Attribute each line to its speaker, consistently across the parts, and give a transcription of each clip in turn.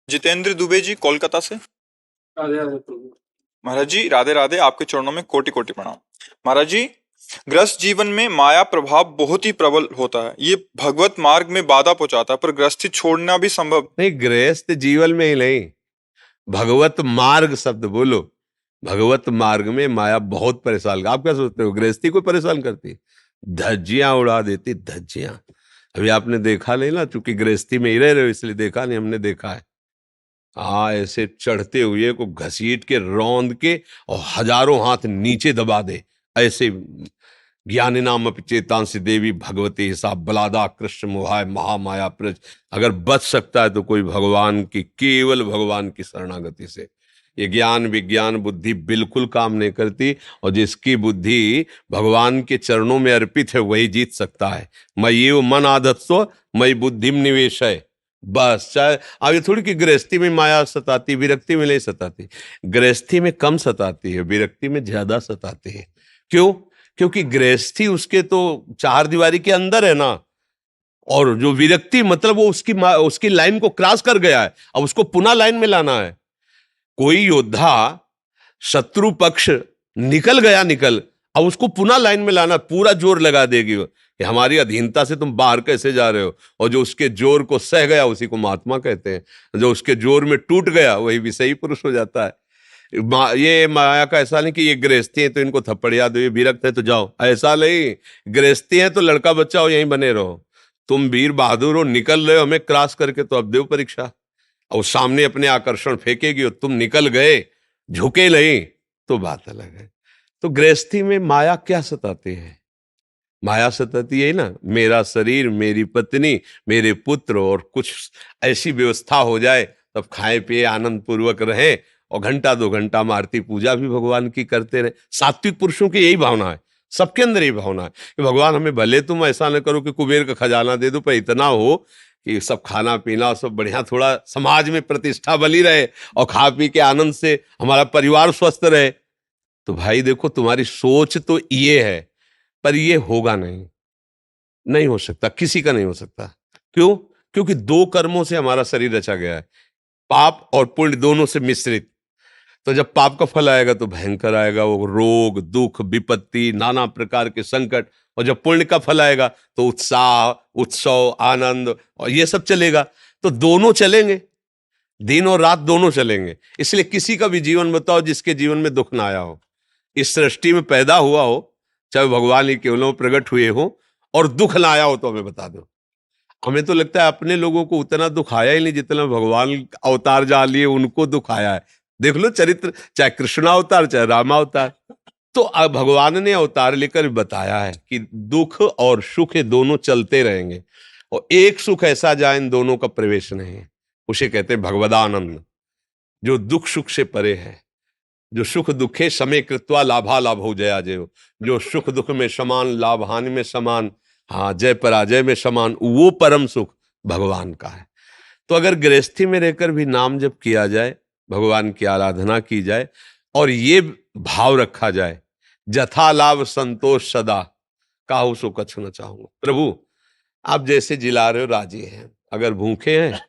Speaker 1: जितेंद्र दुबे जी, कोलकाता से।
Speaker 2: राधे राधे प्रभु।
Speaker 1: महाराज जी, राधे राधे। आपके चरणों में कोटि कोटि प्रणाम। महाराज जी, गृहस्थ जीवन में माया प्रभाव बहुत ही प्रबल होता है। ये भगवत मार्ग में बाधा पहुंचाता है, पर गृहस्थी छोड़ना भी संभव।
Speaker 3: नहीं, गृहस्थ जीवन में ही नहीं, भगवत मार्ग शब्द बोलो। भगवत मार्ग में माया बहुत परेशान। आप क्या सोचते हो गृहस्थी को परेशान करती? धज्जियां उड़ा देती, धज्जियां। अभी आपने देखा नहीं ना, चूंकि गृहस्थी में ही रह रहे हो इसलिए देखा नहीं, हमने देखा है। हाँ, ऐसे चढ़ते हुए को घसीट के रौंद के और हजारों हाथ नीचे दबा दे, ऐसे। ज्ञानी नाम चेतांसी देवी भगवती हिसाब बलादा कृष्ण मोहाय महामाया प्रज। अगर बच सकता है तो कोई भगवान की, केवल भगवान की शरणागति से। ये ज्ञान विज्ञान बुद्धि बिल्कुल काम नहीं करती, और जिसकी बुद्धि भगवान के चरणों में अर्पित है वही जीत सकता है। मयि मन आदत्सो मयि बुद्धिम निवेश है। बस, चाहे अब ये थोड़ी कि गृहस्थी में माया सताती, विरक्ति में नहीं सताती। गृहस्थी में कम सताती है, विरक्ति में ज्यादा सताती है। क्यों? क्योंकि गृहस्थी उसके तो चार दीवारी के अंदर है ना, और जो विरक्ति मतलब वो उसकी लाइन को क्रॉस कर गया है, अब उसको पुनः लाइन में लाना है। कोई योद्धा शत्रु पक्ष निकल गया, अब उसको पुनः लाइन में लाना, पूरा जोर लगा देगी वो कि हमारी अधीनता से तुम बाहर कैसे जा रहे हो। और जो उसके जोर को सह गया उसी को महात्मा कहते हैं। जो उसके जोर में टूट गया वही विषयी पुरुष हो जाता है। ये माया का ऐसा नहीं कि ये गृहस्थी है तो इनको थप्पड़िया दो, ये विरक्त है तो जाओ, ऐसा नहीं। गृहस्थी है तो लड़का बच्चा हो, यहीं बने रहो। तुम वीर बहादुर हो, निकल रहे हो हमें क्रॉस करके, तो अब देव परीक्षा। और सामने अपने आकर्षण फेंकेगी और तुम निकल गए, झुके नहीं, तो बात अलग है। तो गृहस्थी में माया क्या सताती है? माया सताती है ना, मेरा शरीर, मेरी पत्नी, मेरे पुत्र, और कुछ ऐसी व्यवस्था हो जाए तब खाए पिए आनंद पूर्वक रहे, और घंटा दो घंटा आरती पूजा भी भगवान की करते रहे। सात्विक पुरुषों की यही भावना है, सबके अंदर यही भावना है कि भगवान हमें भले तुम ऐसा न करो कि कुबेर का खजाना दे दो, पर इतना हो कि सब खाना पीना सब बढ़िया, थोड़ा समाज में प्रतिष्ठा बनी रहे, और खा पी के आनंद से हमारा परिवार स्वस्थ रहे। तो भाई देखो, तुम्हारी सोच तो ये है, पर ये होगा नहीं, नहीं हो सकता, किसी का नहीं हो सकता। क्यों? क्योंकि दो कर्मों से हमारा शरीर रचा गया है, पाप और पुण्य दोनों से मिश्रित। तो जब पाप का फल आएगा तो भयंकर आएगा, वो रोग दुख विपत्ति नाना प्रकार के संकट। और जब पुण्य का फल आएगा तो उत्साह उत्सव आनंद, और ये सब चलेगा। तो दोनों चलेंगे, दिन और रात दोनों चलेंगे। इसलिए किसी का भी जीवन बताओ जिसके जीवन में दुख ना आया हो, इस सृष्टि में पैदा हुआ हो, चाहे भगवान ही केवल प्रकट हुए हो, और दुख ना आया हो तो हमें बता दो। हमें तो लगता है अपने लोगों को उतना दुख आया ही नहीं जितना भगवान अवतार जहां लिए उनको दुख आया है। देख लो चरित्र, चाहे कृष्ण अवतार चाहे राम अवतार। तो अब भगवान ने अवतार लेकर बताया है कि दुख और सुख दोनों चलते रहेंगे, और एक सुख ऐसा जहां इन दोनों का प्रवेश नहीं है, उसे कहते हैं भगवदानंद, जो दुख सुख से परे है। जो सुख दुखे समय कृत्वा लाभा लाभ हो जया जय, जो सुख दुख में समान, लाभ हानि में समान, हाँ जय पराजय में समान, वो परम सुख भगवान का है। तो अगर गृहस्थी में रहकर भी नाम जप किया जाए, भगवान की आराधना की जाए, और ये भाव रखा जाए, जथा लाभ संतोष सदा, काहू सो कछु न चाहूंगा। प्रभु आप जैसे जिला रहे हो राजी हैं, अगर भूखे हैं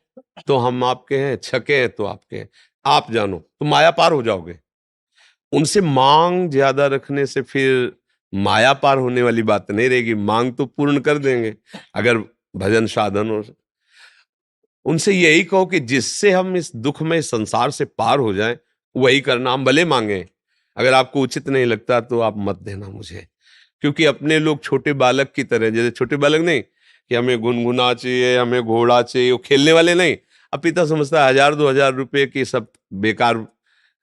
Speaker 3: तो हम आपके हैं, छके हैं तो आपके हैं, आप जानो तो माया पार हो जाओगे। उनसे मांग ज्यादा रखने से फिर माया पार होने वाली बात नहीं रहेगी, मांग तो पूर्ण कर देंगे अगर भजन साधन हो। उनसे यही कहो कि जिससे हम इस दुखमय संसार से पार हो जाएं वही करना, हम भले मांगे। अगर आपको उचित नहीं लगता तो आप मत देना मुझे, क्योंकि अपने लोग छोटे बालक की तरह, जैसे छोटे बालक नहीं कि हमें गुनगुना चाहिए, हमें घोड़ा चाहिए, वो खेलने वाले नहीं। अब पिता समझता है 1000-2000 रुपए की सब बेकार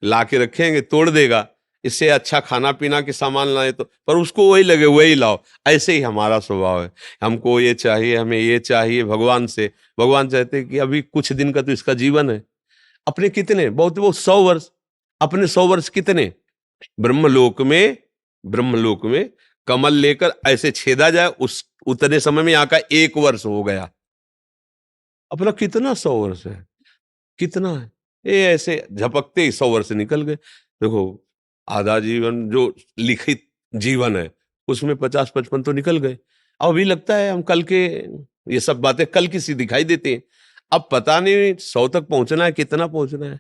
Speaker 3: ला के रखेंगे, तोड़ देगा, इससे अच्छा खाना पीना के सामान लाए तो, पर उसको वही लगे वही लाओ। ऐसे ही हमारा स्वभाव है, हमको ये चाहिए, हमें ये चाहिए भगवान से। भगवान चाहते हैं कि अभी कुछ दिन का तो इसका जीवन है, अपने कितने बहुत वो 100 वर्ष, अपने 100 वर्ष कितने ब्रह्मलोक में कमल लेकर ऐसे छेदा जाए, उस उतने समय में यहाँ का 1 वर्ष हो गया। अपना कितना 100 वर्ष है, कितना है, ये ऐसे झपकते ही 100 वर्ष निकल गए। देखो आधा जीवन जो लिखित जीवन है उसमें 50-55 तो निकल गए। अब अभी लगता है हम कल के, ये सब बातें कल की सी दिखाई देती हैं। अब पता नहीं 100 तक पहुंचना है, कितना पहुंचना है,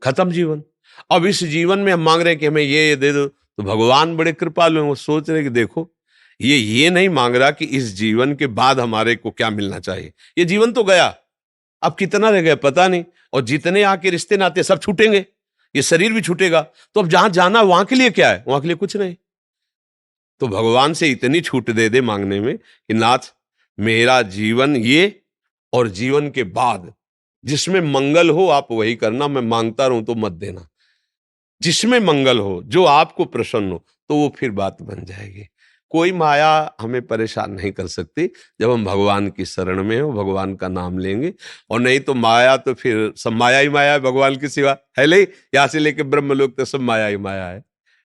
Speaker 3: खत्म जीवन। अब इस जीवन में हम मांग रहे हैं कि हमें ये दे दो, तो भगवान बड़े कृपालु हैं, वो सोच रहे कि देखो ये नहीं मांग रहा कि इस जीवन के बाद हमारे को क्या मिलना चाहिए, ये जीवन तो गया, अब कितना रह गया पता नहीं, और जितने आके रिश्ते नाते सब छूटेंगे, ये शरीर भी छूटेगा, तो अब जहां जाना वहां के लिए क्या है, वहां के लिए कुछ नहीं। तो भगवान से इतनी छूट दे दे मांगने में कि नाथ मेरा जीवन ये और जीवन के बाद जिसमें मंगल हो आप वही करना, मैं मांगता रहूं तो मत देना, जिसमें मंगल हो, जो आपको प्रसन्न हो, तो वो फिर बात बन जाएगी। कोई माया हमें परेशान नहीं कर सकती जब हम भगवान की शरण में हो, भगवान का नाम लेंगे। और नहीं तो माया तो फिर सब माया ही माया है, भगवान की सिवा है नहीं, यहाँ से लेके ब्रह्मलोक तक सब माया ही माया है।